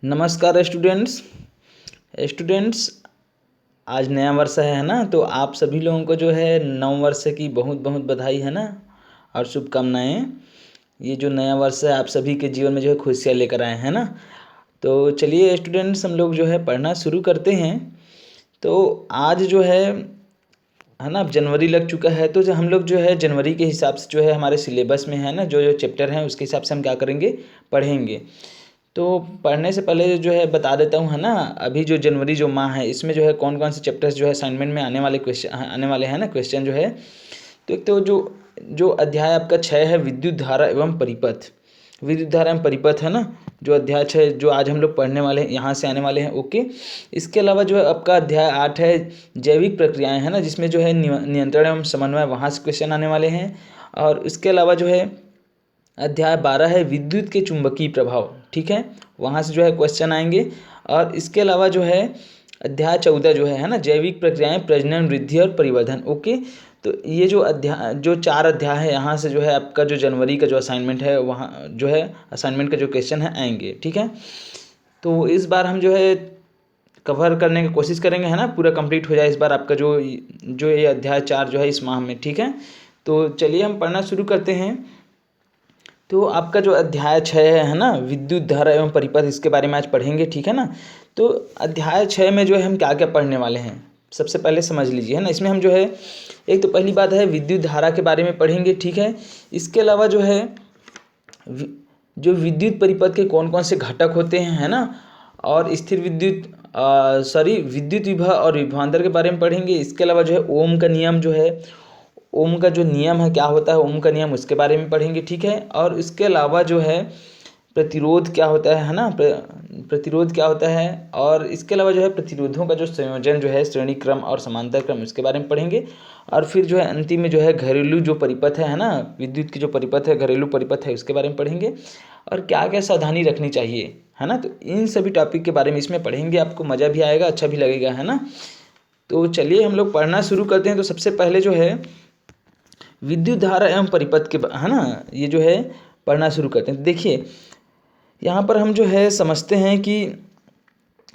नमस्कार students. Students, आज नया वर्ष है ना, तो आप सभी लोगों को जो है नव वर्ष की बहुत बहुत बधाई है ना, और शुभकामनाएं। ये जो नया वर्ष है आप सभी के जीवन में जो है खुशियाँ लेकर आए हैं ना। तो चलिए स्टूडेंट्स, हम लोग जो है पढ़ना शुरू करते हैं। तो आज जो है ना, अब जनवरी लग चुका है, तो जो हम लोग जो है जनवरी के हिसाब से जो है हमारे सिलेबस में है ना, जो जो चैप्टर हैं उसके हिसाब से हम क्या करेंगे, पढ़ेंगे। तो पढ़ने से पहले जो है बता देता हूँ है ना, अभी जो जनवरी जो माह है इसमें जो है कौन कौन से चैप्टर्स जो है असाइनमेंट में आने वाले क्वेश्चन आने वाले हैं ना, क्वेश्चन जो है। तो एक तो जो जो अध्याय आपका 6 है, विद्युत धारा एवं परिपथ। विद्युत धारा एवं परिपथ है ना, जो अध्याय 6 जो आज हम लोग पढ़ने वाले हैं, यहाँ से आने वाले हैं। ओके। इसके अलावा जो है आपका अध्याय 8 है, जैविक प्रक्रियाएं है ना, जिसमें जो है नियंत्रण एवं समन्वय, वहाँ से क्वेश्चन आने वाले हैं। और इसके अलावा जो है अध्याय 12 है, विद्युत के चुंबकीय प्रभाव। ठीक है, वहाँ से जो है क्वेश्चन आएंगे। और इसके अलावा जो है अध्याय 14 जो है ना, जैविक प्रक्रियाएं, प्रजनन, वृद्धि और परिवर्धन। ओके। तो ये जो अध्याय, जो 4 अध्याय है, यहाँ से जो है आपका जो जनवरी का जो असाइनमेंट है, वहाँ जो है असाइनमेंट का जो क्वेश्चन है आएंगे। ठीक है, तो इस बार हम जो है कवर करने की कोशिश करेंगे है ना, पूरा कंप्लीट हो जाए इस बार आपका जो जो ये अध्याय 4 जो है इस माह में। ठीक है, तो चलिए हम पढ़ना शुरू करते हैं। तो आपका जो अध्याय 6 है ना, विद्युत धारा एवं परिपथ, इसके बारे में आज पढ़ेंगे। ठीक है ना। तो अध्याय 6 में जो है हम क्या क्या पढ़ने वाले हैं, सबसे पहले समझ लीजिए है ना। इसमें हम जो है, एक तो पहली बात है विद्युत धारा के बारे में पढ़ेंगे। ठीक है, इसके अलावा जो है जो विद्युत परिपथ के कौन कौन से घटक होते हैं है ना, और स्थिर विद्युत विद्युत विभव और विभवांतर के बारे में पढ़ेंगे। इसके अलावा जो है ओम का नियम जो है, ओम का जो नियम है, क्या होता है ओम का नियम, उसके बारे में पढ़ेंगे। ठीक है, और इसके अलावा जो है प्रतिरोध क्या होता है ना, प्रतिरोध क्या होता है, और इसके अलावा जो है प्रतिरोधों का जो संयोजन जो है, श्रेणी क्रम और समांतर क्रम, उसके बारे में पढ़ेंगे। और फिर जो है अंतिम में जो है घरेलू जो परिपथ है ना, विद्युत की जो परिपथ है, घरेलू परिपथ है, उसके बारे में पढ़ेंगे। और क्या क्या सावधानी रखनी चाहिए है ना, तो इन सभी टॉपिक के बारे में इसमें पढ़ेंगे। आपको मज़ा भी आएगा, अच्छा भी लगेगा है ना। तो चलिए हम लोग पढ़ना शुरू करते हैं। तो सबसे पहले जो है विद्युत धारा एवं परिपथ के है ना, ये जो है पढ़ना शुरू करते हैं। देखिए यहाँ पर हम जो है समझते हैं कि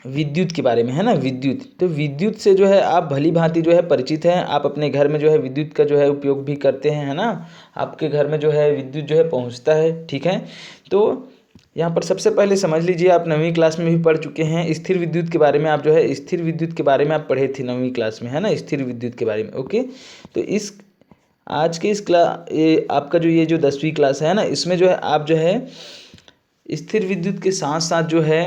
विद्युत के बारे में है ना, विद्युत, तो विद्युत से जो है आप भली भांति जो है परिचित हैं। आप अपने घर में जो है विद्युत का जो है उपयोग भी करते हैं है ना, आपके घर में जो है विद्युत जो है पहुंचता है। ठीक है, तो यहाँ पर सबसे पहले समझ लीजिए, आप 9वीं क्लास में भी पढ़ चुके हैं स्थिर विद्युत के बारे में। आप जो है स्थिर विद्युत के बारे में आप पढ़े थे 9वीं क्लास में है ना, स्थिर विद्युत के बारे में। ओके, तो इस आज के इस ये आपका जो ये जो 10वीं क्लास है ना, इसमें जो है आप जो है स्थिर विद्युत के साथ साथ जो है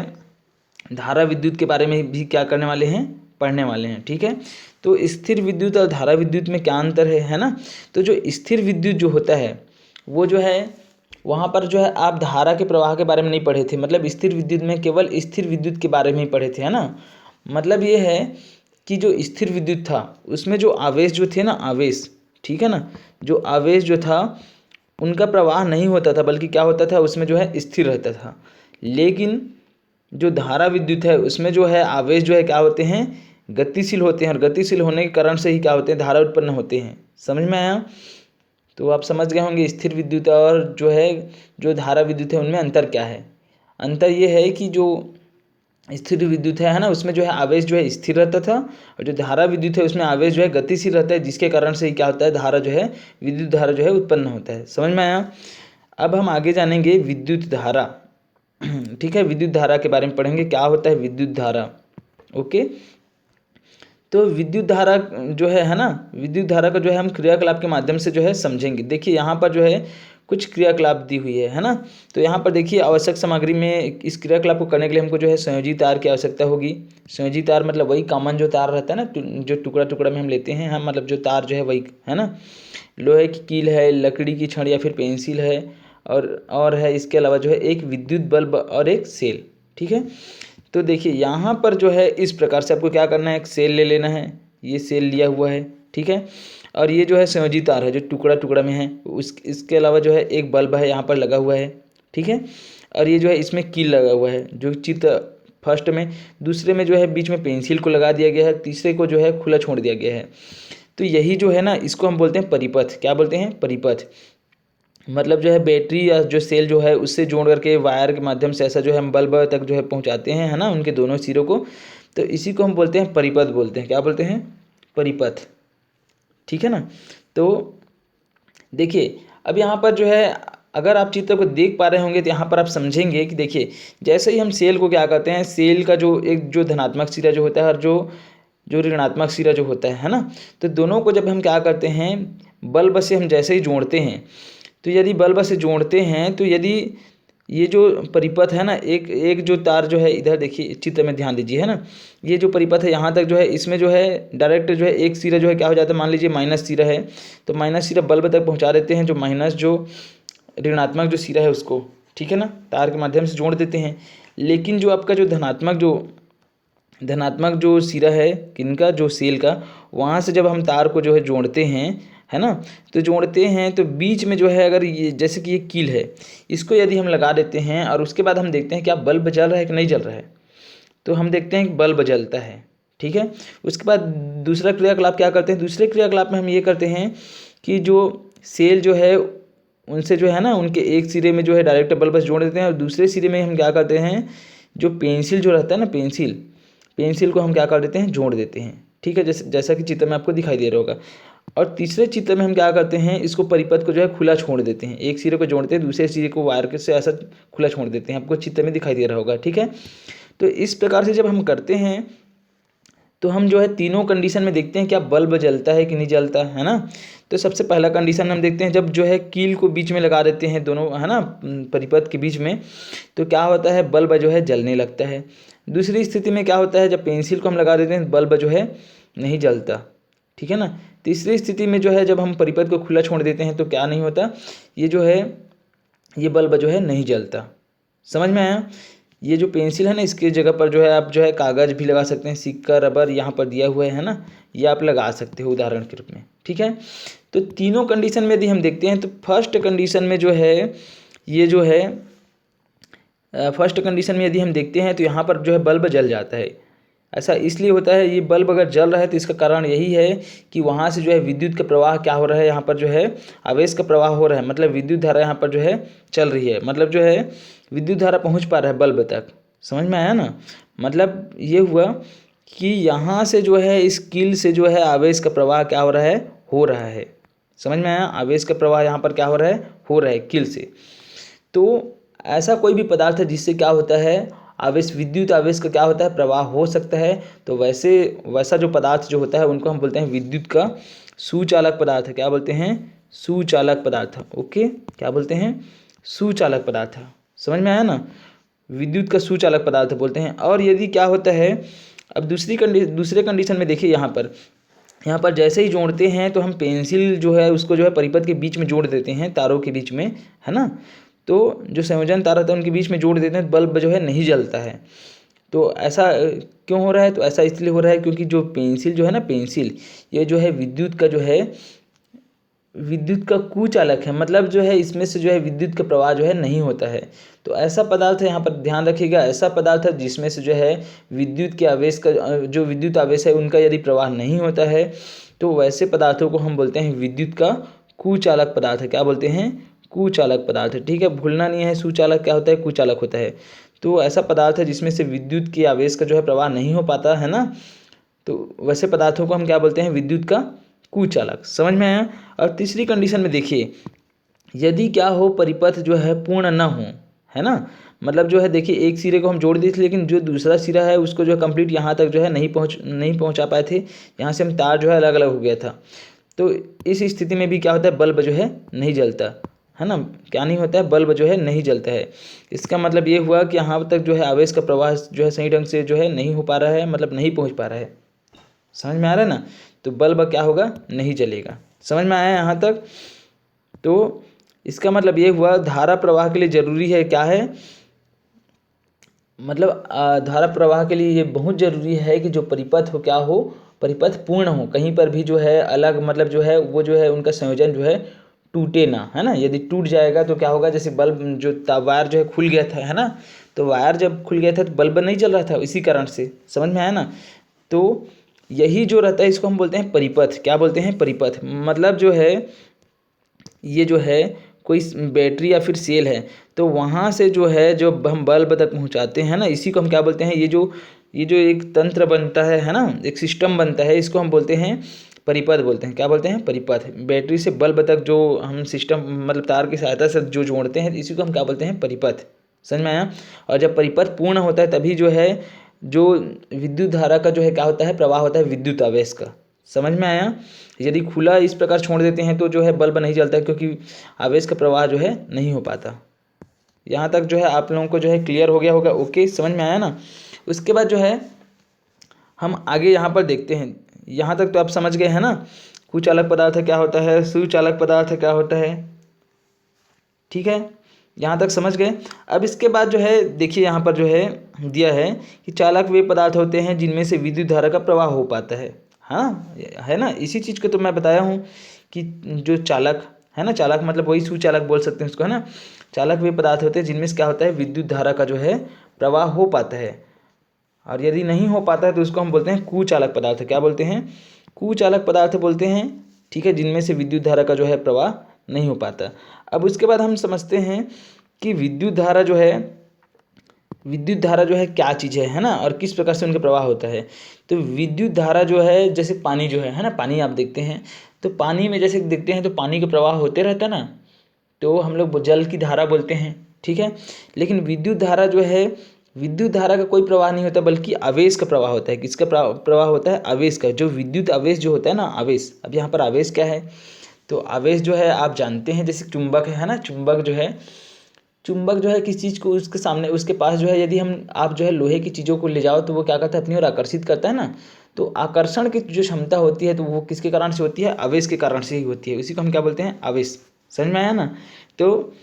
धारा विद्युत के बारे में भी क्या करने वाले हैं, पढ़ने वाले हैं। ठीक है, तो स्थिर विद्युत और धारा विद्युत में क्या अंतर है ना। तो जो स्थिर विद्युत जो होता है वो जो है, वहाँ पर जो है आप धारा के प्रवाह के बारे में नहीं पढ़े थे। मतलब स्थिर विद्युत में केवल स्थिर विद्युत के बारे में ही पढ़े थे है ना। मतलब ये है कि जो स्थिर विद्युत था उसमें जो आवेश जो थे ना, आवेश, ठीक है ना, जो आवेश जो था उनका प्रवाह नहीं होता था, बल्कि क्या होता था उसमें जो है स्थिर रहता था। लेकिन जो धारा विद्युत है उसमें जो है आवेश जो है क्या होते हैं, गतिशील होते हैं, और गतिशील होने के कारण से ही क्या होते हैं, धारा उत्पन्न होते हैं। समझ में आया। तो आप समझ गए होंगे स्थिर विद्युत और जो है जो धारा विद्युत है उनमें अंतर क्या है। अंतर ये है कि जो स्थिर विद्युत है ना, उसमें जो है आवेश जो है स्थिर रहता था, और जो धारा विद्युत है उसमें आवेश जो है गतिशील रहता है, जिसके कारण से क्या होता है, धारा जो है, विद्युत धारा जो है उत्पन्न होता है। समझ में आया। अब हम आगे जानेंगे विद्युत धारा। ठीक है, विद्युत धारा के बारे में पढ़ेंगे, क्या होता है विद्युत धारा। ओके, तो विद्युत धारा जो है ना, विद्युत धारा का जो है हम क्रियाकलाप के माध्यम से जो है समझेंगे। देखिए यहाँ पर जो है कुछ क्रियाकलाप दी हुई है ना। तो यहाँ पर देखिए आवश्यक सामग्री में इस क्रियाकलाप को करने के लिए हमको जो है संयोजी तार की आवश्यकता होगी। संयोजी तार मतलब वही कॉमन जो तार रहता है ना, जो टुकड़ा टुकड़ा में हम लेते हैं हम, मतलब जो तार जो है वही है ना। लोहे की कील है, लकड़ी की छड़ या फिर पेंसिल है, और है इसके अलावा जो है एक विद्युत बल्ब और एक सेल। ठीक है, तो देखिए यहाँ पर जो है इस प्रकार से आपको क्या करना है, एक सेल ले लेना है। ये सेल लिया हुआ है। ठीक है, और ये जो है संयोजी तार है जो टुकड़ा टुकड़ा में है। इसके अलावा जो है एक बल्ब है यहाँ पर लगा हुआ है। ठीक है, और ये जो है इसमें कील लगा हुआ है, जो चित्र फर्स्ट में, दूसरे में जो है बीच में पेंसिल को लगा दिया गया है, तीसरे को जो है खुला छोड़ दिया गया है। तो यही जो है ना, इसको हम बोलते हैं परिपथ। क्या बोलते हैं, परिपथ। मतलब जो है बैटरी या जो सेल जो है उससे जोड़ करके वायर के माध्यम से ऐसा जो है हम बल्ब तक जो है पहुंचाते हैं, है ना, उनके दोनों सिरों को। तो इसी को हम बोलते हैं परिपथ बोलते हैं। क्या बोलते हैं? परिपथ। ठीक है ना। तो देखिए अब यहाँ पर जो है अगर आप चित्र को देख पा रहे होंगे तो यहाँ पर आप समझेंगे कि देखिए जैसे ही हम सेल को क्या करते हैं, सेल का जो एक जो धनात्मक सिरा जो होता है और जो जो ऋणात्मक सिरा जो होता है ना, तो दोनों को जब हम क्या करते हैं बल्ब से हम जैसे ही जोड़ते हैं, तो यदि बल्ब से जोड़ते हैं तो यदि ये जो परिपथ है ना, एक एक जो तार जो है इधर देखिए चित्र में ध्यान दीजिए, है ना, ये जो परिपथ है यहाँ तक जो है इसमें जो है डायरेक्ट जो है एक सिरा जो है क्या हो जाता है, मान लीजिए माइनस सिरा है तो माइनस सिरा बल्ब तक पहुँचा देते हैं, जो माइनस जो ऋणात्मक जो सिरा है उसको, ठीक है ना, तार के माध्यम से जोड़ देते हैं। लेकिन जो आपका जो धनात्मक जो सिरा है किनका, जो सेल का, वहाँ से जब हम तार को जो है जोड़ते हैं, है ना, तो जोड़ते हैं तो बीच में जो है अगर ये जैसे कि ये कील है, इसको यदि हम लगा देते हैं और उसके बाद हम देखते हैं क्या बल्ब जल रहा है कि नहीं जल रहा है, तो हम देखते हैं कि बल्ब जलता है। ठीक है। उसके बाद दूसरा क्रियाकलाप क्या करते हैं, दूसरे क्रियाकलाप में हम ये करते हैं कि जो सेल जो है उनसे जो है ना उनके एक सिरे में जो है डायरेक्ट बल्ब जोड़ देते हैं और दूसरे सिरे में हम क्या करते हैं, जो पेंसिल जो रहता है ना, पेंसिल को हम क्या कर देते हैं, जोड़ देते हैं। ठीक है, जैसा कि चित्र में आपको दिखाई दे रहा होगा। और तीसरे चित्र में हम क्या करते हैं, इसको परिपथ को जो है खुला छोड़ देते हैं, एक सिरे को जोड़ते हैं दूसरे सिरे को वायर के से ऐसा खुला छोड़ देते हैं, आपको चित्र में दिखाई दे रहा होगा। ठीक है। तो इस प्रकार से जब हम करते हैं तो हम जो है तीनों कंडीशन में देखते हैं क्या बल्ब जलता है कि नहीं जलता, है ना। तो सबसे पहला कंडीशन हम देखते हैं जब जो है कील को बीच में लगा देते हैं दोनों, है ना, परिपथ के बीच में, तो क्या होता है, बल्ब जो है जलने लगता है। दूसरी स्थिति में क्या होता है, जब पेंसिल को हम लगा देते हैं बल्ब जो है नहीं जलता। ठीक है ना। तीसरी स्थिति में जो है जब हम परिपथ को खुला छोड़ देते हैं तो क्या नहीं होता, ये जो है ये बल्ब जो है नहीं जलता। समझ में आया। ये जो पेंसिल है ना, इसकी जगह पर जो है आप जो है कागज़ भी लगा सकते हैं, सिक्का, रबर यहाँ पर दिया हुआ है ना, ये आप लगा सकते हो उदाहरण के रूप में। ठीक है। तो तीनों कंडीशन में यदि हम देखते हैं तो फर्स्ट कंडीशन में जो है ये जो है फर्स्ट कंडीशन में यदि हम देखते हैं तो यहाँ पर जो है बल्ब जल जाता है। ऐसा इसलिए होता है, ये बल्ब अगर जल रहा है तो इसका कारण यही है कि वहाँ से जो है विद्युत का प्रवाह क्या हो रहा है, यहाँ पर जो है आवेश का प्रवाह हो रहा है, मतलब विद्युत धारा यहाँ पर जो है चल रही है, मतलब जो है विद्युत धारा पहुँच पा रहा है बल्ब तक। समझ में आया ना। मतलब ये हुआ कि यहाँ से जो है इस कील से जो है आवेश का प्रवाह क्या हो रहा है। समझ में आया। आवेश का प्रवाह यहाँ पर क्या हो रहा है कील से। तो ऐसा कोई भी पदार्थ है जिससे क्या होता है, आवेश, विद्युत आवेश का क्या होता है, प्रवाह हो सकता है। तो वैसा जो पदार्थ जो होता है उनको हम बोलते हैं विद्युत का सुचालक पदार्थ। क्या बोलते हैं, सुचालक पदार्थ। ओके, क्या बोलते हैं, सुचालक पदार्थ। समझ में आया ना, विद्युत का सुचालक पदार्थ बोलते हैं। और यदि क्या होता है, अब दूसरे कंडीशन में देखिए, यहाँ पर जैसे ही जोड़ते हैं तो हम पेंसिल जो है उसको जो है परिपथ के बीच में जोड़ देते हैं, तारों के बीच में, है ना। तो जो संयोजन तार होता है उनके बीच में जोड़ देते हैं, बल्ब जो है नहीं जलता है। तो ऐसा क्यों हो रहा है, तो ऐसा इसलिए हो रहा है क्योंकि जो पेंसिल जो है ना, पेंसिल ये जो है विद्युत का कुचालक है, मतलब जो है इसमें से जो है विद्युत का प्रवाह जो है नहीं होता है। तो ऐसा पदार्थ है, यहाँ पर ध्यान रखिएगा, ऐसा पदार्थ है जिसमें से जो है विद्युत के आवेश का जो विद्युत आवेश है उनका यदि प्रवाह नहीं होता है तो वैसे पदार्थों को हम बोलते हैं विद्युत का कुचालक पदार्थ। क्या बोलते हैं, कुचालक पदार्थ। ठीक है, भूलना नहीं है, सुचालक क्या होता है, कुचालक होता है। तो ऐसा पदार्थ है जिसमें से विद्युत के आवेश का जो है प्रवाह नहीं हो पाता है ना, तो वैसे पदार्थों को हम क्या बोलते हैं, विद्युत का कुचालक। समझ में आया। और तीसरी कंडीशन में देखिए, यदि क्या हो, परिपथ जो है पूर्ण न हो, है ना, मतलब जो है देखिए एक सिरे को हम जोड़ दिए थे लेकिन जो दूसरा सिरा है उसको जो है कंप्लीट यहाँ तक जो है नहीं पहुँचा पाए थे, यहाँ से हम तार जो है अलग अलग हो गया था। तो इस स्थिति में भी क्या होता है, बल्ब जो है नहीं जलता है ना। क्या नहीं होता है, बल्ब जो है नहीं जलता है। इसका मतलब ये हुआ कि यहाँ तक जो है आवेश का प्रवाह जो है सही ढंग से जो है नहीं हो पा रहा है, मतलब नहीं पहुँच पा रहा है। समझ में आ रहा है ना। तो बल्ब क्या होगा, नहीं जलेगा। समझ में आया यहाँ तक। तो इसका मतलब ये हुआ, धारा प्रवाह के लिए ज़रूरी है क्या है, मतलब धारा प्रवाह के लिए ये बहुत ज़रूरी है कि जो परिपथ हो क्या हो, परिपथ पूर्ण हो, कहीं पर भी जो है अलग, मतलब जो है वो जो है उनका संयोजन जो है टूटे ना, है ना। यदि टूट जाएगा तो क्या होगा, जैसे बल्ब जो वायर जो है खुल गया था, है ना, तो वायर जब खुल गया था तो बल्ब नहीं जल रहा था, इसी कारण से। समझ में आया ना। तो यही जो रहता है इसको हम बोलते हैं परिपथ। क्या बोलते हैं, परिपथ। मतलब जो है ये जो है कोई बैटरी या फिर सेल है, तो वहाँ से जो है जो हम बल्ब तक पहुँचाते हैं ना, इसी को हम क्या बोलते हैं, ये जो एक तंत्र बनता है ना, एक सिस्टम बनता है, इसको हम बोलते हैं परिपथ बोलते हैं। क्या बोलते हैं? परिपथ। बैटरी से बल्ब तक जो हम सिस्टम मतलब तार की सहायता से जो जोड़ते हैं, इसी को हम क्या बोलते हैं? परिपथ। समझ में आया? और जब परिपथ पूर्ण होता है तभी जो है जो विद्युत धारा का जो है क्या होता है? प्रवाह होता है विद्युत आवेश का। समझ में आया? यदि खुला इस प्रकार छोड़ देते हैं तो जो है बल्ब नहीं जलता है, क्योंकि आवेश का प्रवाह जो है नहीं हो पाता। यहाँ तक जो है आप लोगों को जो है क्लियर हो गया होगा। ओके, समझ में आया ना? उसके बाद जो है हम आगे यहाँ पर देखते हैं। यहाँ तक तो आप समझ गए हैं ना, कुचालक पदार्थ क्या होता है, सुचालक पदार्थ क्या होता है। ठीक है, यहाँ तक समझ गए। अब इसके बाद जो है देखिए यहाँ पर जो है दिया है कि चालक वे पदार्थ होते हैं जिनमें से विद्युत धारा का प्रवाह हो पाता है। हाँ, है ना, इसी चीज़ को तो मैं बताया हूँ कि जो चालक है ना, चालक मतलब वही सुचालक बोल सकते हैं उसको, है ना। चालक वे पदार्थ होते हैं जिनमें से क्या होता है? विद्युत धारा का जो है प्रवाह हो पाता है। और यदि नहीं हो पाता है तो उसको हम बोलते हैं कुचालक पदार्थ। क्या बोलते हैं? कुचालक पदार्थ बोलते हैं। ठीक है, जिनमें से विद्युत धारा का जो है प्रवाह नहीं हो पाता। अब उसके बाद हम समझते हैं कि विद्युत धारा जो है क्या चीज़ है ना, और किस प्रकार से उनका प्रवाह होता है। तो विद्युत धारा जो है जैसे पानी जो है ना, पानी आप देखते हैं तो पानी में जैसे देखते हैं तो पानी का प्रवाह होते रहता है ना, तो हम लोग जल की धारा बोलते हैं। ठीक है, लेकिन विद्युत धारा जो है, विद्युत धारा का कोई प्रवाह नहीं होता बल्कि आवेश का प्रवाह होता है। किसका प्रवाह होता है? आवेश का। जो विद्युत आवेश जो होता है ना, आवेश। अब यहाँ पर आवेश क्या है? तो आवेश जो है आप जानते हैं जैसे चुंबक है ना, चुंबक जो है किस चीज़ को उसके सामने उसके पास जो है, यदि आप जो है लोहे की चीज़ों को ले जाओ तो वो क्या करता है? अपनी ओर आकर्षित करता है ना। तो आकर्षण की जो क्षमता होती है तो वो किसके कारण से होती है? आवेश के कारण से ही होती है। उसी को हम क्या बोलते हैं? आवेश। समझ में आया ना? तो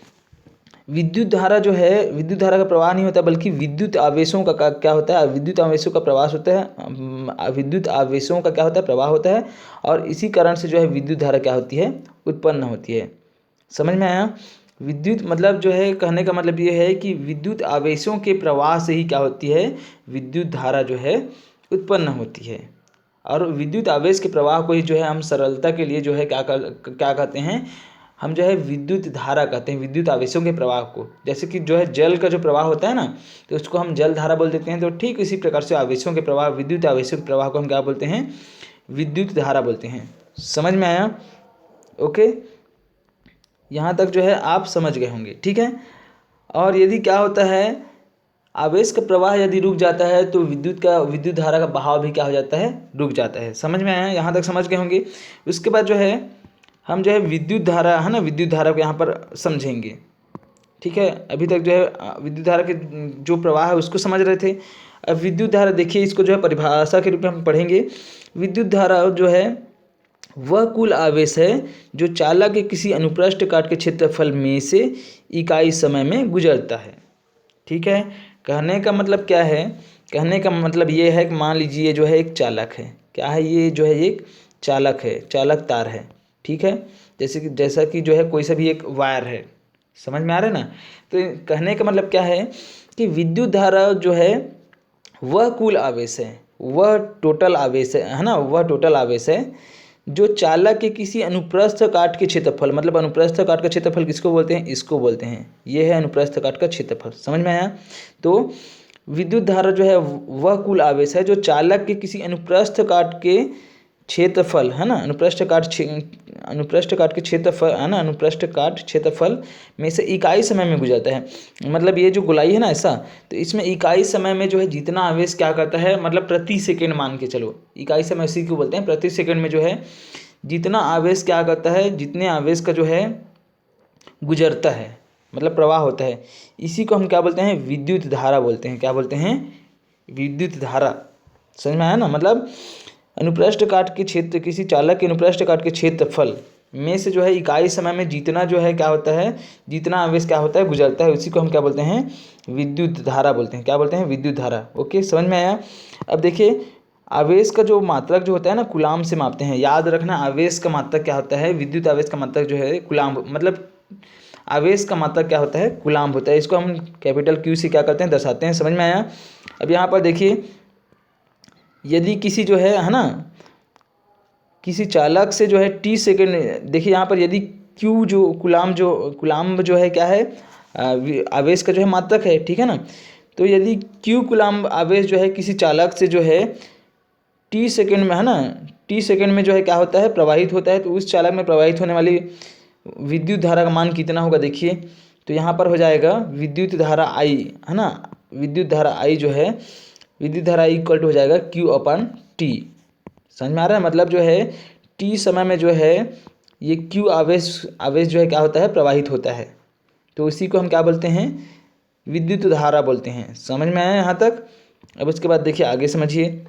विद्युत धारा जो है, विद्युत धारा का प्रवाह नहीं होता बल्कि विद्युत आवेशों का क्या होता है? विद्युत आवेशों का प्रवाह होता है। विद्युत आवेशों का क्या होता है? प्रवाह होता है। और इसी कारण से जो है विद्युत धारा क्या होती है? उत्पन्न होती है। समझ में आया? विद्युत मतलब जो है, कहने का मतलब ये है कि विद्युत आवेशों के प्रवाह से ही क्या होती है? विद्युत धारा जो है उत्पन्न होती है। और विद्युत आवेश के प्रवाह को ही जो है हम सरलता के लिए जो है क्या कहते हैं? हम जो है विद्युत धारा कहते हैं विद्युत आवेशों के प्रवाह को। जैसे कि जो है जल का जो प्रवाह होता है ना, तो उसको हम जल धारा बोल देते हैं। तो ठीक इसी प्रकार से आवेशों के प्रवाह, विद्युत आवेशों के प्रवाह को हम क्या बोलते हैं? विद्युत धारा बोलते हैं। समझ में आया? ओके, यहाँ तक जो है आप समझ गए होंगे। ठीक है, और यदि क्या होता है, आवेश का प्रवाह यदि रुक जाता है तो विद्युत धारा का बहाव भी क्या हो जाता है? रुक जाता है। समझ में आया? यहाँ तक समझ गए होंगे। उसके बाद जो है हम जो है विद्युत धारा है ना, विद्युत धारा को यहाँ पर समझेंगे। ठीक है, अभी तक जो है विद्युत धारा के जो प्रवाह है उसको समझ रहे थे। अब विद्युत धारा देखिए, इसको जो है परिभाषा के रूप में हम पढ़ेंगे। विद्युत धारा जो है वह कुल आवेश है जो चालक के किसी अनुप्रस्थ काट के क्षेत्रफल में से इकाई समय में गुजरता है। ठीक है, कहने का मतलब क्या है? कहने का मतलब ये है कि मान लीजिए जो है एक चालक है। क्या है? ये जो है एक चालक है, चालक तार है। ठीक है, जैसा कि जो है कोई सा भी एक वायर है। समझ में आ रहा है ना? तो कहने का मतलब क्या है कि विद्युत धारा जो है वह कुल आवेश है, वह टोटल आवेश है ना, वह टोटल आवेश है जो चालक के किसी अनुप्रस्थ काट के क्षेत्रफल, मतलब अनुप्रस्थ काट का क्षेत्रफल किसको बोलते हैं? इसको बोलते हैं। ये है अनुप्रस्थ काट का क्षेत्रफल। समझ में आया? तो विद्युत धारा जो है वह कुल आवेश है जो चालक के किसी अनुप्रस्थ काट के क्षेत्रफल है ना, अनुप्रस्थ काट के क्षेत्रफल है ना, अनुप्रस्थ काट क्षेत्रफल में से इकाई समय में गुजरता है। मतलब ये जो गोलाई है ना ऐसा, तो इसमें इकाई समय में जो है जितना आवेश क्या करता है, मतलब प्रति सेकंड मान के चलो, इकाई समय इसी को बोलते हैं। प्रति सेकंड में जो है जितना आवेश क्या करता है, जितने आवेश का जो है गुजरता है, मतलब प्रवाह होता है, इसी को हम क्या बोलते हैं? विद्युत धारा बोलते हैं। क्या बोलते हैं? विद्युत धारा। समझ में आया ना? मतलब अनुप्रस्थ काट के क्षेत्र, किसी चालक के अनुप्रस्थ काट के क्षेत्रफल में से जो है इकाई समय में जितना जो है क्या होता है, जितना आवेश क्या होता है गुजरता है, उसी को हम क्या बोलते हैं? विद्युत धारा बोलते हैं। क्या बोलते हैं? विद्युत धारा। ओके, समझ में आया? अब देखिए आवेश का जो मात्रक जो होता है ना, कूलाम से मापते हैं। याद रखना, आवेश का मात्रक क्या होता है? विद्युत आवेश का मात्रक जो है कूलाम, मतलब आवेश का मात्रक क्या होता है? कूलाम होता है। इसको हम कैपिटल क्यू से क्या करते हैं? दर्शाते हैं। समझ में आया? अब यहाँ पर देखिए, यदि किसी जो है ना, किसी चालक से जो है टी सेकेंड, देखिए यहाँ पर यदि क्यू जो कुलाम्ब जो है क्या है, आवेश का जो है मात्रक है, ठीक है ना। तो यदि क्यू कुलाम्ब आवेश जो है किसी चालक से जो है टी सेकेंड में, है ना, टी सेकेंड में जो है क्या होता है, प्रवाहित होता है, तो उस चालक में प्रवाहित होने वाली विद्युत धारा का मान कितना होगा देखिए। तो यहाँ पर हो जाएगा विद्युत धारा आई, है ना, विद्युत धारा आई जो है, विद्युत धारा इक्वल टू हो जाएगा क्यू अपन टी। समझ में आ रहा है, मतलब जो है टी समय में जो है ये क्यू आवेश आवेश जो है क्या होता है, प्रवाहित होता है। तो इसी को हम क्या बोलते हैं, विद्युत धारा बोलते हैं। समझ में आया यहाँ तक। अब उसके बाद देखिए आगे समझिए,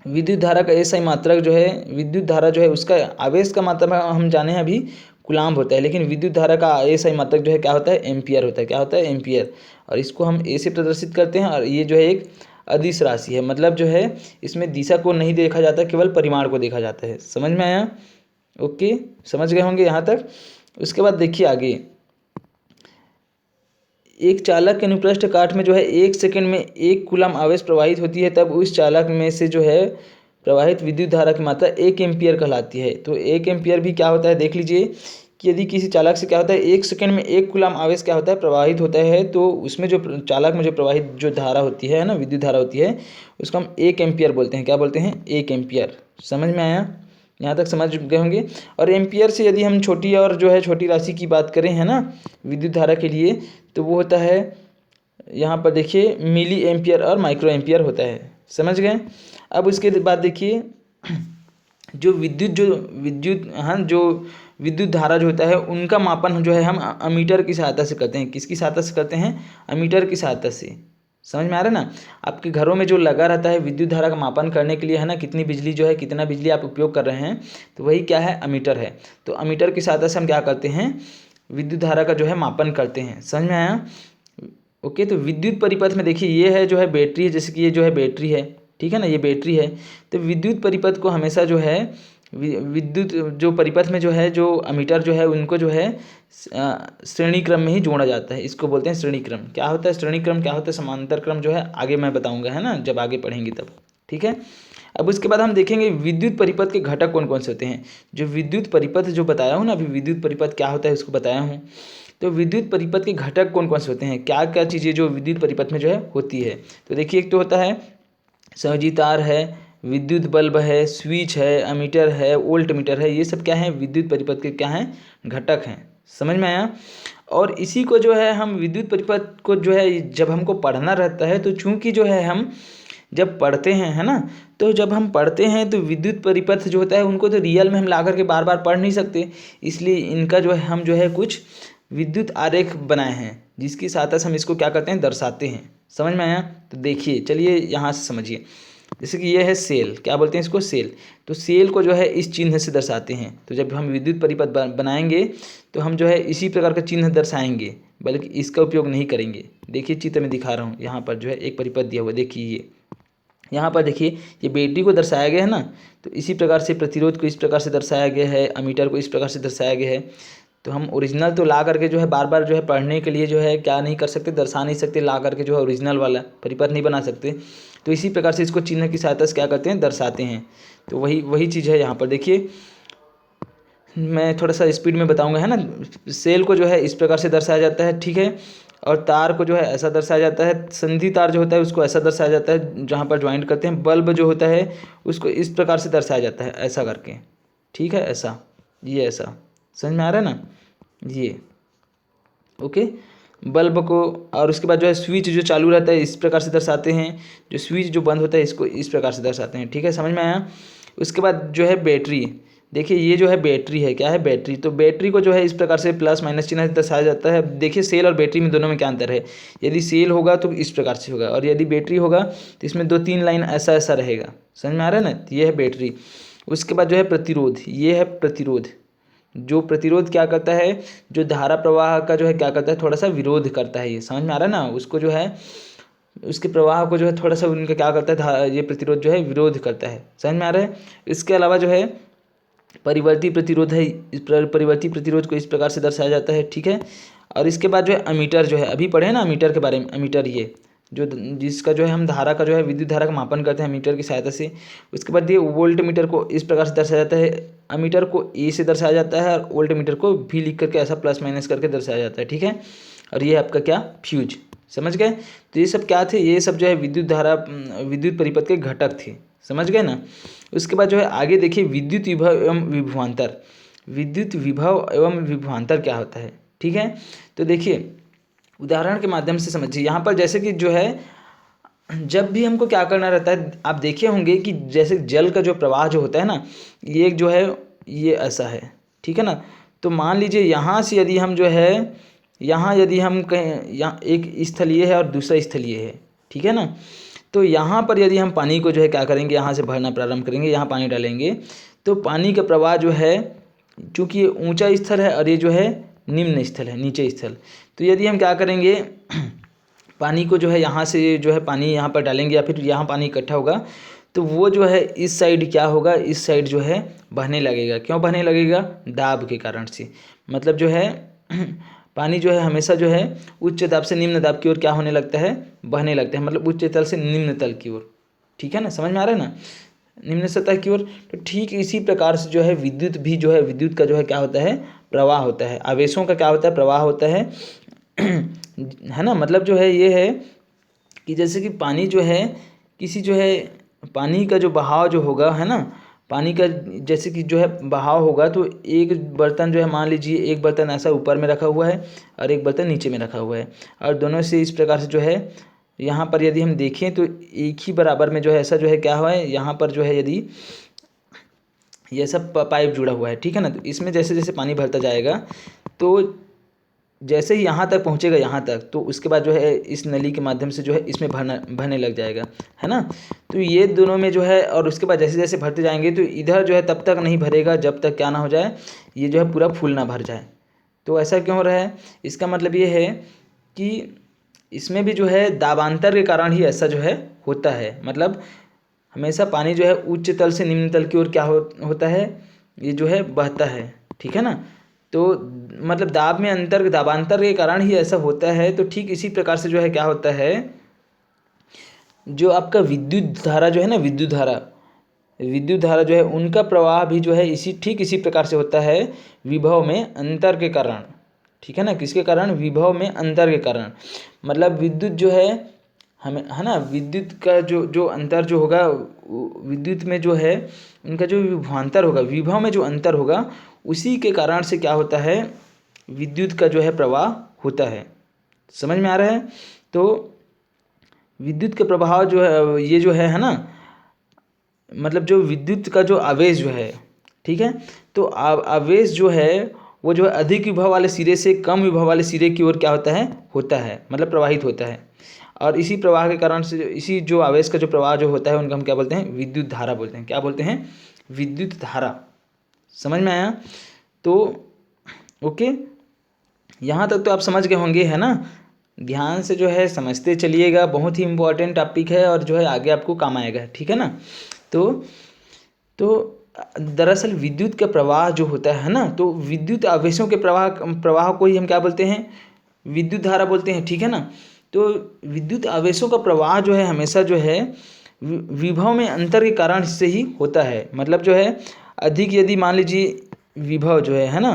विद्युत धारा का एसआई मात्रक जो है, विद्युत धारा जो है उसका आवेश का मात्रक हम जाने हैं अभी कूलाम्ब होता है, लेकिन विद्युत धारा का एसआई मात्रक जो है क्या होता है, एम्पियर होता है। क्या होता है, एम्पियर। और इसको हम ए से प्रदर्शित करते हैं, और ये जो है एक अदिश राशि है, मतलब जो है इसमें दिशा को नहीं देखा जाता, केवल परिमाण को देखा जाता है। समझ में आया, ओके, समझ गए होंगे यहाँ तक। उसके बाद देखिए आगे, एक चालक के अनुप्रस्थ काट में जो है 1 सेकंड में 1 कूलम आवेश प्रवाहित होती है, तब उस चालक में से जो है प्रवाहित विद्युत धारा की मात्रा 1 एम्पियर कहलाती है। तो 1 एम्पियर भी क्या होता है देख लीजिए, कि यदि किसी चालक से क्या होता है 1 सेकंड में 1 कूलम आवेश क्या होता है, प्रवाहित होता है, तो उसमें जो चालक में जो प्रवाहित जो धारा होती है ना, विद्युत धारा होती है, उसको हम 1 एम्पियर बोलते हैं। क्या बोलते हैं, 1 एम्पियर। समझ में आया, यहाँ तक समझ गए होंगे। और एम्पियर से यदि हम छोटी और जो है छोटी राशि की बात करें, है ना, विद्युत धारा के लिए, तो वो होता है यहाँ पर देखिए मिली एम्पियर और माइक्रो एम्पियर होता है। समझ गए। अब उसके बाद देखिए, जो विद्युत धारा जो होता है उनका मापन जो है हम अमीटर की सहायता से करते हैं। किसकी सहायता से करते हैं, अमीटर की सहायता से। समझ में आ रहा है ना। आपके घरों में जो लगा रहता है विद्युत धारा का मापन करने के लिए, है ना, कितनी बिजली जो है, कितना बिजली आप उपयोग कर रहे हैं, तो वही क्या है, अमीटर है। तो अमीटर की सहायता से हम क्या करते हैं, विद्युत धारा का जो है मापन करते हैं। समझ में आया, ओके। तो विद्युत परिपथ में देखिए ये है जो है बैटरी है, जैसे कि ये जो है बैटरी है, ठीक है ना, ये बैटरी है। तो विद्युत परिपथ को हमेशा जो है विद्युत जो परिपथ में जो है, जो अमीटर जो है, उनको जो है श्रेणी क्रम में ही जोड़ा जाता है। इसको बोलते हैं श्रेणी क्रम। क्या होता है श्रेणी क्रम, क्या होता है समांतर क्रम, जो है आगे मैं बताऊंगा, है ना, जब आगे पढ़ेंगे तब, ठीक है। अब उसके बाद हम देखेंगे विद्युत परिपथ के घटक कौन कौन से होते हैं। जो विद्युत परिपथ जो बताया हूँ ना अभी, विद्युत परिपथ क्या होता है उसको बताया हूँ। तो विद्युत परिपथ के घटक कौन कौन से होते हैं, क्या क्या चीज़ें जो विद्युत परिपथ में जो है होती है। तो देखिए, एक तो होता है संयोजी तार है, विद्युत बल्ब है, स्विच है, अमीटर है, वोल्ट मीटर है। ये सब क्या है, विद्युत परिपथ के क्या हैं, घटक हैं। समझ में आया। और इसी को जो है हम विद्युत परिपथ को जो है जब हमको पढ़ना रहता है, तो चूंकि जो है हम जब पढ़ते हैं, है ना, तो जब हम पढ़ते हैं तो विद्युत परिपथ जो होता है उनको तो रियल में हम ला करके बार बार पढ़ नहीं सकते, इसलिए इनका जो है हम जो है कुछ विद्युत आरेख बनाए हैं, जिसकी सहायता से हम इसको क्या करते हैं, दर्शाते हैं। समझ में आया। तो देखिए, चलिए यहाँ से समझिए। जैसे कि ये है सेल, क्या बोलते हैं इसको, सेल। तो सेल को जो है इस चिन्ह से दर्शाते हैं। तो जब हम विद्युत परिपथ बनाएंगे तो हम जो है इसी प्रकार का चिन्ह दर्शाएंगे, बल्कि इसका उपयोग नहीं करेंगे। देखिए चित्र में दिखा रहा हूँ, यहाँ पर जो है एक परिपथ दिया हुआ, देखिए ये यहाँ पर देखिए, ये बैटरी को दर्शाया गया है ना। तो इसी प्रकार से प्रतिरोध को इस प्रकार से दर्शाया गया है, अमीटर को इस प्रकार से दर्शाया गया है। तो हम ओरिजिनल तो ला करके जो है बार बार जो है पढ़ने के लिए जो है क्या नहीं कर सकते, दर्शा नहीं सकते, ला करके जो है ओरिजिनल वाला परिपथ नहीं बना सकते। तो इसी प्रकार से इसको चिन्ह की सहायता से क्या करते हैं, दर्शाते हैं। तो वही चीज़ है यहाँ पर। देखिए मैं थोड़ा सा स्पीड में बताऊंगा, है ना। सेल को जो है इस प्रकार से दर्शाया जाता है, ठीक है। और तार को जो है ऐसा दर्शाया जाता है, संधि तार जो होता है उसको ऐसा दर्शाया जाता है जहाँ पर ज्वाइंट करते हैं। बल्ब जो होता है उसको इस प्रकार से दर्शाया जाता है, ऐसा करके, ठीक है, ऐसा, ये ऐसा। समझ में आ रहा है ना, ये ओके, बल्ब को। और उसके बाद जो है स्विच जो चालू रहता है इस प्रकार से दर्शाते हैं, जो स्विच जो बंद होता है इसको इस प्रकार से दर्शाते हैं, ठीक है, समझ में आया। उसके बाद जो है बैटरी, देखिए ये जो है बैटरी है, क्या है, बैटरी। तो बैटरी को जो है इस प्रकार से प्लस माइनस चिन्ह से दर्शाया जाता है। देखिए सेल और बैटरी में दोनों में क्या अंतर है। यदि सेल होगा तो इस प्रकार से होगा, और यदि बैटरी होगा तो इसमें 2-3 लाइन ऐसा ऐसा रहेगा। समझ में आ रहा है ना, ये है बैटरी। उसके बाद जो है प्रतिरोध, ये है प्रतिरोध। जो प्रतिरोध क्या करता है, जो धारा प्रवाह का जो है क्या करता है, थोड़ा सा विरोध करता है। ये समझ में आ रहा है ना, उसको जो है उसके प्रवाह को जो है थोड़ा सा उनका क्या करता है, ये प्रतिरोध जो है विरोध करता है। समझ में आ रहा है। इसके अलावा जो है परिवर्ती प्रतिरोध है, इस परिवर्ती प्रतिरोध को इस प्रकार से दर्शाया जाता है, ठीक है। और इसके बाद जो है अमीटर जो है, अभी पढ़े ना अमीटर के बारे में, अमीटर ये जो जिसका जो है हम धारा का जो है विद्युत धारा का मापन करते हैं मीटर की सहायता से। उसके बाद ये वोल्ट मीटर को इस प्रकार से दर्शाया जाता है, अमीटर को ए से दर्शाया जाता है और वोल्ट मीटर को भी लिख करके ऐसा प्लस माइनस करके दर्शाया जाता है, ठीक है। और ये आपका क्या, फ्यूज, समझ गए। तो ये सब क्या थे, ये सब जो है विद्युत धारा विद्युत परिपथ के घटक थे, समझ गए ना। उसके बाद जो है आगे देखिए विद्युत विभव एवं विभवांतर। विद्युत विभव एवं विभवांतर क्या होता है, ठीक है। तो देखिए उदाहरण के माध्यम से समझिए। यहाँ पर जैसे कि जो है जब भी हमको क्या करना रहता है, आप देखे होंगे कि जैसे जल का जो प्रवाह जो होता है ना, ये जो है ये ऐसा है, ठीक है ना। तो मान लीजिए यहाँ से यदि हम जो है यहाँ यदि हम कहें यहाँ एक स्थल ये है और दूसरा स्थल ये है, ठीक है ना। तो यहाँ पर यदि हम पानी को जो है क्या करेंगे, यहाँ से भरना प्रारंभ करेंगे, यहाँ पानी डालेंगे, तो पानी का प्रवाह जो है, चूँकि ये ऊंचा स्थल है और ये जो है निम्न स्थल है, नीचे स्थल, तो यदि हम क्या करेंगे पानी को जो है यहाँ से जो है पानी यहाँ पर डालेंगे या फिर यहाँ पानी इकट्ठा होगा, तो वो जो है इस साइड क्या होगा, इस साइड जो है बहने लगेगा। क्यों बहने लगेगा, दाब के कारण से। मतलब जो है पानी जो है हमेशा जो है उच्च दाब से निम्न दाब की ओर क्या होने लगता है, बहने लगता है। मतलब उच्च तल से निम्न तल की ओर, ठीक है ना, समझ में आ रहा है ना, निम्न सतह की ओर। तो ठीक इसी प्रकार से जो है विद्युत भी जो है, विद्युत का जो है क्या होता है, प्रवाह होता है। आवेशों का क्या होता है, प्रवाह होता है है ना। मतलब जो है ये है कि जैसे कि पानी जो है किसी जो है पानी का जो बहाव जो होगा, है ना, पानी का जैसे कि जो है बहाव होगा, तो एक बर्तन जो है मान लीजिए एक बर्तन ऐसा ऊपर में रखा हुआ है और एक बर्तन नीचे में रखा हुआ है, और दोनों से इस प्रकार से जो है यहाँ पर यदि हम देखें तो एक ही बराबर में जो है ऐसा जो है क्या हुआ है, यहाँ पर जो है यदि ये सब पाइप जुड़ा हुआ है, ठीक है ना। तो इसमें जैसे जैसे पानी भरता जाएगा, तो जैसे ही यहाँ तक पहुँचेगा यहाँ तक, तो उसके बाद जो है इस नली के माध्यम से जो है इसमें भरने लग जाएगा, है ना। तो ये दोनों में जो है, और उसके बाद जैसे जैसे भरते जाएंगे तो इधर जो है तब तक नहीं भरेगा जब तक क्या ना हो जाए, ये जो है पूरा फुल ना भर जाए। तो ऐसा क्यों हो रहा है, इसका मतलब ये है कि इसमें भी जो है दाबांतर के कारण ही ऐसा जो है होता है। मतलब हमेशा पानी जो है उच्च तल से निम्न तल की ओर क्या होता है, ये जो है बहता है, ठीक है ना। तो मतलब दाब में दाबांतर के कारण ही ऐसा होता है। तो ठीक इसी प्रकार से जो है क्या होता है, जो आपका विद्युत धारा जो है ना, विद्युत धारा जो है उनका प्रवाह भी जो है ठीक इसी प्रकार से होता है, विभव में अंतर के कारण, ठीक है ना। किसके कारण, विभव में अंतर के कारण। मतलब विद्युत जो है हमें, है ना, विद्युत का जो अंतर जो होगा, विद्युत में जो है उनका जो विभवांतर होगा, विभव में जो अंतर होगा, उसी के कारण से क्या होता है, विद्युत का जो है प्रवाह होता है। समझ में आ रहा है। तो विद्युत के प्रभाव जो है ये जो है ना, मतलब जो विद्युत का जो आवेश जो है, ठीक है, तो आवेश जो है वो जो है अधिक विभव वाले सिरे से कम विभव वाले सिरे की ओर क्या होता है, मतलब प्रवाहित होता है। और इसी प्रवाह के कारण से इसी जो आवेश का जो प्रवाह जो होता है उनका हम क्या बोलते हैं, विद्युत धारा बोलते हैं। क्या बोलते हैं, विद्युत धारा। समझ में आया। तो ओके, यहाँ तक तो आप समझ गए होंगे, है ना। ध्यान से जो है समझते चलिएगा, बहुत ही इम्पोर्टेंट टॉपिक है और जो है आगे आपको काम आएगा, ठीक है ना। तो दरअसल विद्युत का प्रवाह जो होता है ना, तो विद्युत आवेशों के प्रवाह को ही हम क्या बोलते हैं, विद्युत धारा बोलते हैं, ठीक है ना। तो विद्युत आवेशों का प्रवाह जो है हमेशा जो है विभव में अंतर के कारण से ही होता है। मतलब जो है अधिक यदि मान लीजिए विभव जो है ना,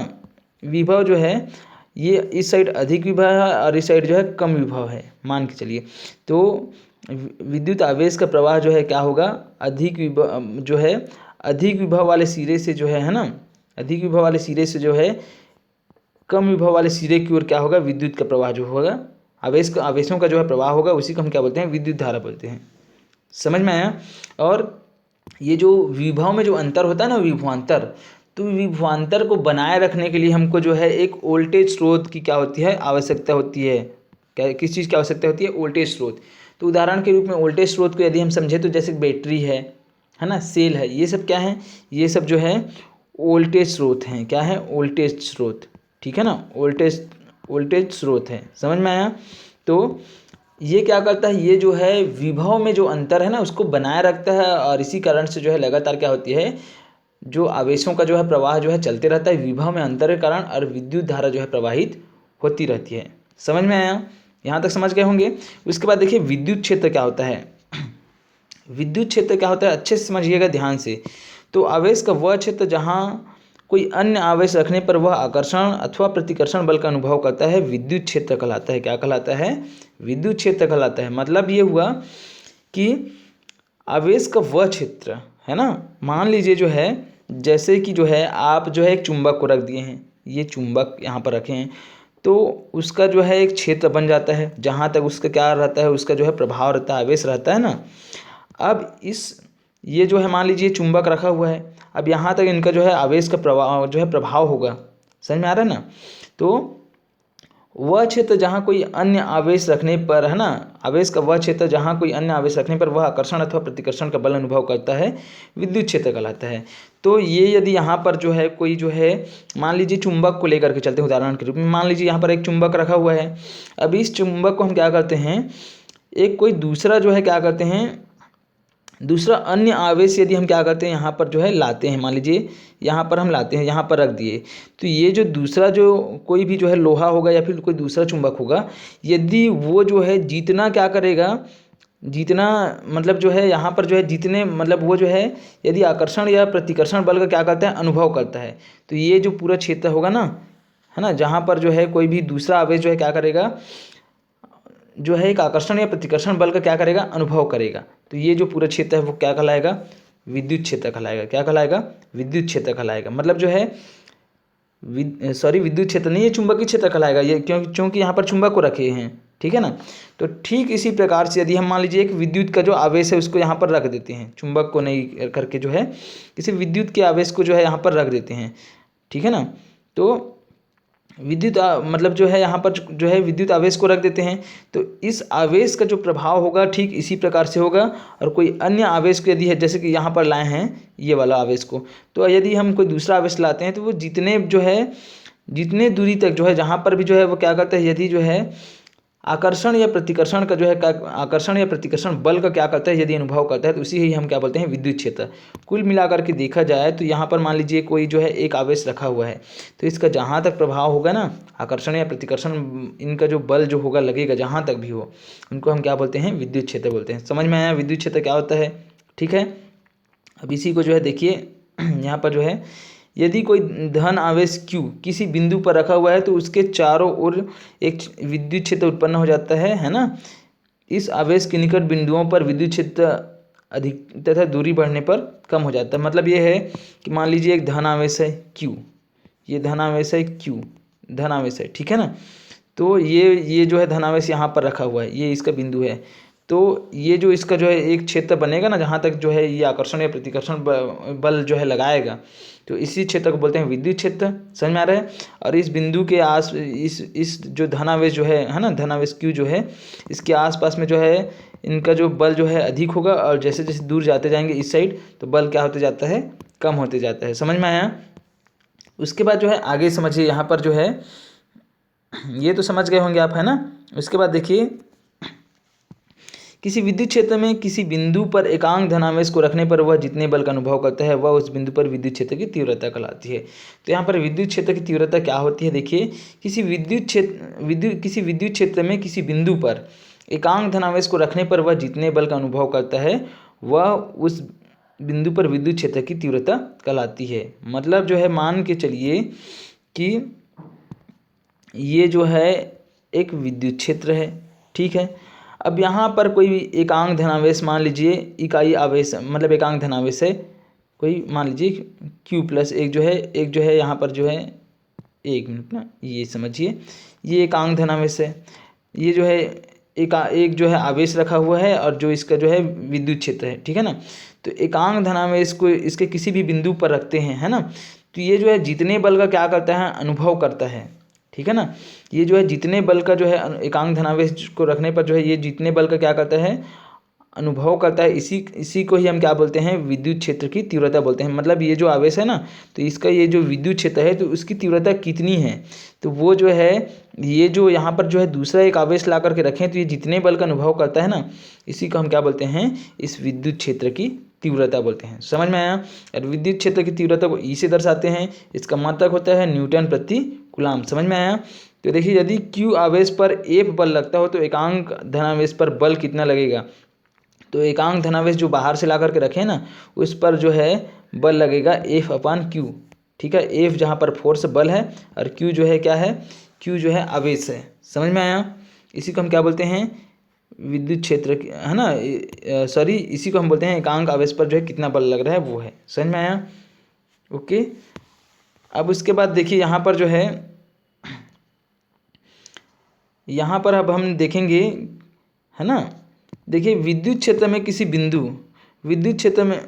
विभव जो है ये इस साइड अधिक विभव है और इस साइड जो है कम विभव है, मान के चलिए। तो विद्युत आवेश का प्रवाह जो है क्या होगा, अधिक विभव जो है अधिक विभव वाले सिरे से जो है ना, अधिक विभव वाले सिरे से जो है कम विभव वाले सिरे की ओर क्या होगा, विद्युत का प्रवाह जो होगा, आवेशों का जो है प्रवाह होगा, उसी को हम क्या बोलते हैं, विद्युत धारा बोलते हैं। समझ में आया। और ये जो विभव में जो अंतर होता है ना, विभवांतर, तो विभवांतर को बनाए रखने के लिए हमको जो है एक वोल्टेज स्रोत की क्या होती है, आवश्यकता होती है। क्या, किस चीज़ की आवश्यकता होती है, वोल्टेज स्रोत। तो उदाहरण के रूप में वोल्टेज स्रोत को यदि हम समझे तो जैसे बैटरी है ना, सेल है, ये सब क्या है, ये सब जो है वोल्टेज स्रोत हैं। क्या है, वोल्टेज स्रोत, ठीक है ना, वोल्टेज स्रोत है। समझ में आया। तो ये क्या करता है, ये जो है विभव में जो अंतर है ना उसको बनाए रखता है, और इसी कारण से जो है लगातार क्या होती है, जो आवेशों का जो है प्रवाह जो है चलते रहता है विभव में अंतर के कारण, और विद्युत धारा जो है प्रवाहित होती रहती है। समझ में आया। यहाँ तक समझ गए होंगे। उसके बाद देखिए विद्युत क्षेत्र क्या होता है। विद्युत क्षेत्र क्या होता है, अच्छे से समझिएगा ध्यान से। तो आवेश का वह क्षेत्र जहाँ कोई अन्य आवेश रखने पर वह आकर्षण अथवा प्रतिकर्षण बल का अनुभव करता है, विद्युत क्षेत्र कहलाता है। क्या कहलाता है? विद्युत क्षेत्र कहलाता है। मतलब ये हुआ कि आवेश का वह क्षेत्र है ना, मान लीजिए जो है, जैसे कि जो है आप जो है एक चुंबक को रख दिए हैं, ये चुंबक यहाँ पर रखे हैं, तो उसका जो है एक क्षेत्र बन जाता है, जहाँ तक उसका क्या रहता है, उसका जो है प्रभाव रहता है, आवेश रहता है ना। अब ये जो है मान लीजिए चुंबक रखा हुआ है, अब यहाँ तक इनका जो है आवेश का प्रभाव जो है प्रभाव होगा, समझ में आ रहा है ना। तो वह क्षेत्र जहाँ कोई अन्य आवेश रखने पर है ना, आवेश का वह क्षेत्र जहाँ कोई अन्य आवेश रखने पर वह आकर्षण अथवा प्रतिकर्षण का बल अनुभव करता है, विद्युत क्षेत्र कहलाता है। तो ये यदि यहाँ पर जो है कोई जो है, मान लीजिए चुंबक को लेकर के चलते हैं उदाहरण के रूप में, मान लीजिए यहाँ पर एक चुंबक रखा हुआ है। अब इस चुंबक को हम क्या करते हैं, एक कोई दूसरा जो है क्या करते हैं, दूसरा अन्य आवेश यदि हम क्या करते हैं यहाँ पर जो है लाते हैं, मान लीजिए यहाँ पर हम लाते हैं, यहाँ पर रख दिए, तो ये जो दूसरा जो कोई भी जो है लोहा होगा या फिर कोई दूसरा चुंबक होगा, यदि वो जो है जितना क्या करेगा, जितना मतलब जो है यहाँ पर जो है जितने मतलब वो जो है यदि आकर्षण या प्रतिकर्षण बल का क्या करता है, अनुभव करता है, तो ये जो पूरा क्षेत्र होगा ना, है ना, जहाँ पर जो है कोई भी दूसरा आवेश जो है क्या करेगा, जो है एक आकर्षण या प्रतिकर्षण बल का क्या करेगा, अनुभव करेगा, तो ये जो पूरा क्षेत्र है वो क्या कहलाएगा, विद्युत क्षेत्र कहलाएगा। क्या कहलाएगा? विद्युत क्षेत्र कहलाएगा। मतलब जो है विद्युत क्षेत्र नहीं, ये चुंबकीय क्षेत्र कहलाएगा, ये क्योंकि यहाँ पर चुंबक को रखे हैं, ठीक है ना। तो ठीक इसी प्रकार से यदि हम मान लीजिए एक विद्युत का जो आवेश है उसको यहाँ पर रख देते हैं, चुंबक को नहीं करके जो है किसी विद्युत के आवेश को जो है यहाँ पर रख देते हैं, ठीक है ना। तो विद्युत मतलब जो है यहाँ पर जो है विद्युत आवेश को रख देते हैं, तो इस आवेश का जो प्रभाव होगा ठीक इसी प्रकार से होगा। और कोई अन्य आवेश को यदि है, जैसे कि यहाँ पर लाए हैं ये वाला आवेश को, तो यदि हम कोई दूसरा आवेश लाते हैं तो वो जितने दूरी तक जो है जहाँ पर भी जो है वो क्या करता है, यदि जो है आकर्षण या प्रतिकर्षण का जो है आकर्षण या प्रतिकर्षण बल का क्या करता है, यदि अनुभव करता है, तो उसी ही हम क्या बोलते हैं, विद्युत क्षेत्र। कुल मिलाकर के देखा जाए तो यहाँ पर मान लीजिए कोई जो है एक आवेश रखा हुआ है, तो इसका जहाँ तक प्रभाव होगा ना, आकर्षण या प्रतिकर्षण, इनका जो बल जो होगा लगेगा जहाँ तक भी हो, उनको हम क्या बोलते हैं, विद्युत क्षेत्र बोलते हैं। समझ में आया विद्युत क्षेत्र क्या होता है? ठीक है। अब इसी को जो है देखिए यहाँ पर जो है, यदि कोई धन आवेश Q किसी बिंदु पर रखा हुआ है तो उसके चारों ओर एक विद्युत क्षेत्र उत्पन्न हो जाता है ना। इस आवेश के निकट बिंदुओं पर विद्युत क्षेत्र अधिक तथा दूरी बढ़ने पर कम हो जाता है। मतलब ये है कि मान लीजिए एक धन आवेश है Q, ये धन आवेश है Q, धन आवेश है, ठीक है ना। तो ये जो है धन आवेश यहाँ पर रखा हुआ है, ये इसका बिंदु है। तो ये जो इसका जो है एक क्षेत्र बनेगा ना, जहाँ तक जो है ये आकर्षण या प्रतिकर्षण बल जो है लगाएगा, तो इसी क्षेत्र को बोलते हैं विद्युत क्षेत्र। समझ में आ रहा है? और इस बिंदु के इस जो धनावेश जो है ना, धनावेश Q जो है, इसके आसपास में जो है इनका जो बल जो है अधिक होगा, और जैसे जैसे दूर जाते जाएंगे इस साइड, तो बल क्या होते जाता है, कम होते जाता है। समझ में आया? उसके बाद जो है आगे समझिए, यहाँ पर जो है ये तो समझ गए होंगे आप, है ना। उसके बाद देखिए, किसी विद्युत क्षेत्र में किसी बिंदु पर एकांक धनावेश को रखने पर वह जितने बल का अनुभव करता है वह उस बिंदु पर विद्युत क्षेत्र की तीव्रता कहलाती है। तो यहाँ पर विद्युत क्षेत्र की तीव्रता क्या होती है, देखिए, किसी विद्युत क्षेत्र में किसी बिंदु पर एकांक धनावेश को रखने पर वह जितने बल का अनुभव करता है वह उस बिंदु पर विद्युत क्षेत्र की तीव्रता कहलाती है। मतलब जो है मान के चलिए कि ये जो है एक विद्युत क्षेत्र है, ठीक है। अब यहाँ पर कोई एकांक धनावेश, मान लीजिए इकाई आवेश, मतलब एकांक धनावेश है कोई, मान लीजिए Q+ एक जो है यहाँ पर जो है, एक मिनट ना, ये समझिए, ये एकांक धनावेश है, ये जो है एक जो है आवेश रखा हुआ है, और जो इसका जो है विद्युत क्षेत्र है, ठीक है ना। तो एकांक धनावेश को इसके किसी भी बिंदु पर रखते हैं, है ना, तो ये जो है जितने बल का क्या करता है, अनुभव करता है, ठीक है ना। ये जो है जितने बल का जो है एकांक धनावेश को रखने पर जो है ये जितने बल का क्या करता है, अनुभव करता है, इसी को ही हम क्या बोलते हैं, विद्युत क्षेत्र की तीव्रता बोलते हैं। मतलब ये जो आवेश है ना, तो इसका ये जो विद्युत क्षेत्र है तो उसकी तीव्रता कितनी है, तो वो जो है ये जो यहाँ पर जो है दूसरा एक आवेश ला करके रखें, तो ये जितने बल का अनुभव करता है ना, इसी को हम क्या बोलते हैं, इस विद्युत क्षेत्र की तीव्रता बोलते हैं। समझ में आया? और विद्युत क्षेत्र की तीव्रता को E से दर्शाते हैं, इसका मात्रक होता है न्यूटन प्रति कूलाम। समझ में आया? तो देखिए यदि Q आवेश पर F बल लगता हो तो एकांक धनावेश पर बल कितना लगेगा। तो एकांक धनावेश जो बाहर से ला करके रखे ना, उस पर जो है बल लगेगा F/Q। ठीक है, F जहाँ पर फोर्स बल है और Q जो है क्या है, Q जो है आवेश है। समझ में आया। इसी को हम क्या बोलते हैं, विद्युत क्षेत्र है ना, सॉरी, इसी को हम बोलते हैं एकांक आवेश पर जो है कितना बल लग रहा है वो है। समझ में आया। ओके, अब उसके बाद देखिए यहाँ पर जो है, यहाँ पर अब हम देखेंगे है ना। देखिए विद्युत क्षेत्र में किसी बिंदु, विद्युत क्षेत्र में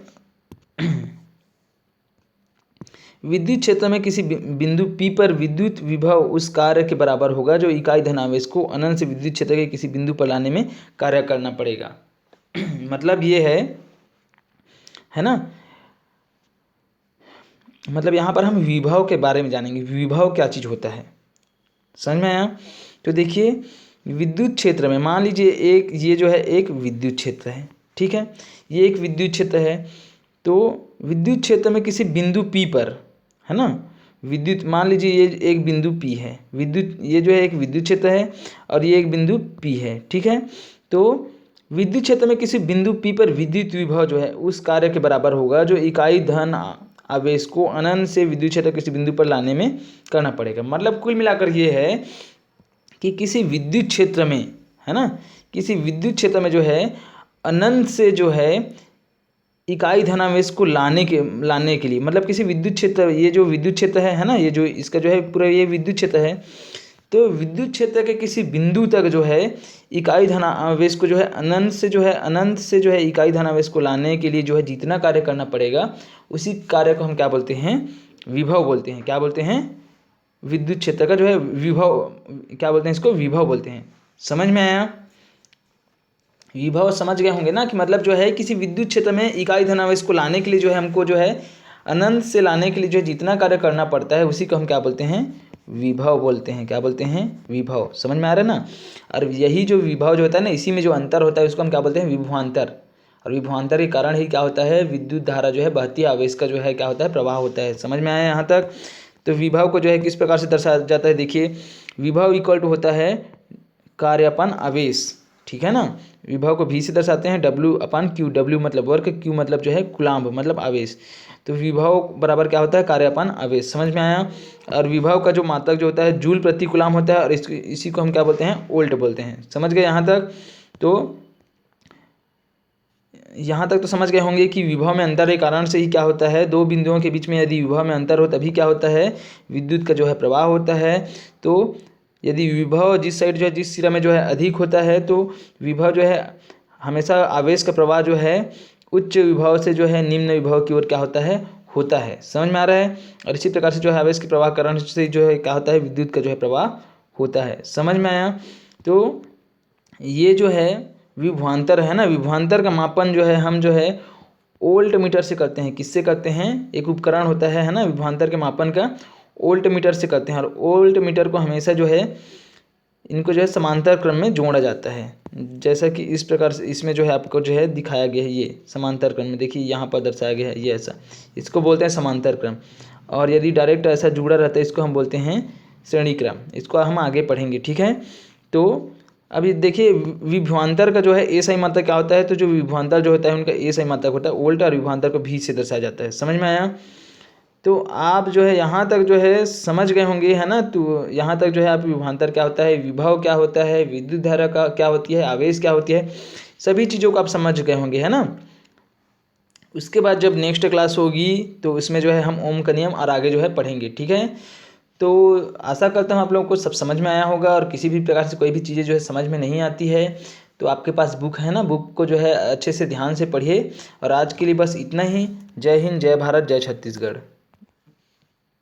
विद्युत क्षेत्र में किसी बिंदु P पर विद्युत विभव उस कार्य के बराबर होगा जो इकाई धनावेश को अनंत से विद्युत क्षेत्र के किसी बिंदु पर लाने में कार्य करना पड़ेगा। मतलब ये है ना, मतलब यहाँ पर हम विभव के बारे में जानेंगे, विभव क्या चीज़ होता है। समझ में आया। तो देखिए विद्युत क्षेत्र में मान लीजिए एक ये जो है एक विद्युत क्षेत्र है, ठीक है, ये एक विद्युत क्षेत्र है। तो विद्युत क्षेत्र में किसी बिंदु P पर है ना, विद्युत मान लीजिए ये एक बिंदु P है, विद्युत ये जो है एक विद्युत क्षेत्र है और ये एक बिंदु P है, ठीक है। तो विद्युत क्षेत्र में किसी बिंदु P पर विद्युत विभव जो है उस कार्य के बराबर होगा जो इकाई धन आवेश को अनंत से विद्युत क्षेत्र किसी बिंदु पर लाने में करना पड़ेगा। मतलब कुल मिलाकर ये है कि किसी विद्युत क्षेत्र में है ना, किसी विद्युत क्षेत्र में जो है अनंत से जो है इकाई धनावेश को लाने के लिए, मतलब किसी विद्युत क्षेत्र, ये जो विद्युत क्षेत्र है ना, ये जो इसका जो है पूरा ये विद्युत क्षेत्र है। तो विद्युत क्षेत्र के किसी बिंदु तक जो है इकाई धनावेश को जो है अनंत से जो है इकाई धनावेश को लाने के लिए जो है जितना कार्य करना पड़ेगा, उसी कार्य को हम क्या बोलते हैं, विभव बोलते हैं। क्या बोलते हैं, विद्युत क्षेत्र का जो है विभव, क्या बोलते हैं इसको, विभव बोलते हैं। समझ में आया। विभव समझ गए होंगे ना, कि मतलब जो है किसी विद्युत क्षेत्र में इकाई धनावेश को लाने के लिए जो है हमको जो है अनंत से लाने के लिए जो जितना कार्य करना पड़ता है उसी को हम क्या बोलते हैं, विभव बोलते हैं। क्या बोलते हैं, विभव। समझ में आ रहा है ना। और यही जो विभव जो होता है ना, इसी में जो अंतर होता है उसको हम क्या बोलते हैं, विभवांतर। और विभवांतर के कारण ही क्या होता है, विद्युत धारा जो है बहती आवेश का जो है क्या होता है, प्रवाह होता है। समझ में आया यहाँ तक। तो विभव को जो है किस प्रकार से दर्शाया जाता है, देखिए विभव इक्वल टू होता है कार्यापन आवेश, ठीक है ना। विभव को V से दर्शाते हैं, W/Q, W मतलब वर्क, Q मतलब जो है कुलाम्ब मतलब आवेश। तो विभव बराबर क्या होता है, कार्यापन आवेश। समझ में आया। और विभव का जो मात्रक जो होता है जूल प्रति कुलाम होता है, और इसी को हम क्या बोलते हैं, वोल्ट बोलते हैं। समझ गए यहाँ तक। तो यहाँ तक तो समझ गए होंगे कि विभव में अंतर के कारण से ही क्या होता है, दो बिंदुओं के बीच में यदि विभव में अंतर हो तभी क्या होता है, विद्युत का जो है प्रवाह होता है। तो यदि विभव जिस साइड जो है, जिस सिरा में जो है अधिक होता है, तो विभव जो है हमेशा आवेश का प्रवाह जो है उच्च विभव से जो है निम्न विभव की ओर क्या होता है। समझ में आ रहा है। और इसी प्रकार से जो है आवेश के प्रवाह कारण से जो है क्या होता है, विद्युत का जो है प्रवाह होता है। समझ में आया। तो ये जो है विभवांतर है ना, विभवांतर का मापन जो है हम जो है वोल्ट मीटर से करते हैं। किससे करते हैं, एक उपकरण होता है ना विभवांतर के मापन का, वोल्ट मीटर से करते हैं। और वोल्ट मीटर को हमेशा जो है इनको जो है समांतर क्रम में जोड़ा जाता है, जैसा कि इस प्रकार से इसमें जो है आपको जो है दिखाया गया है, ये समांतर क्रम में देखिए यहाँ पर दर्शाया गया है, ये ऐसा, इसको बोलते हैं समांतर क्रम। और यदि डायरेक्ट ऐसा जुड़ा रहता है इसको हम बोलते हैं श्रेणी क्रम। इसको हम आगे पढ़ेंगे, ठीक है। तो अभी देखिए विभवांतर का जो है एसआई मात्रक क्या होता है, तो जो विभवांतर जो होता है उनका एसआई मात्रक होता है वोल्ट, और विभवांतर को V से दर्शाया जाता है। समझ में आया। तो आप जो है यहाँ तक जो है समझ गए होंगे, है ना। तो यहाँ तक जो है आप विभवांतर क्या होता है, विभव क्या होता है, विद्युत धारा का क्या होती है, आवेश क्या होती है, सभी चीज़ों को आप समझ गए होंगे, है ना। उसके बाद जब नेक्स्ट क्लास होगी तो उसमें जो है हम ओम का नियम और आगे जो है पढ़ेंगे, ठीक है। तो आशा करता हूँ आप लोगों को सब समझ में आया होगा। और किसी भी प्रकार से कोई भी चीज़ें जो है समझ में नहीं आती है तो आपके पास बुक है ना, बुक को जो है अच्छे से ध्यान से पढ़िए। और आज के लिए बस इतना ही। जय हिंद, जय भारत, जय छत्तीसगढ़।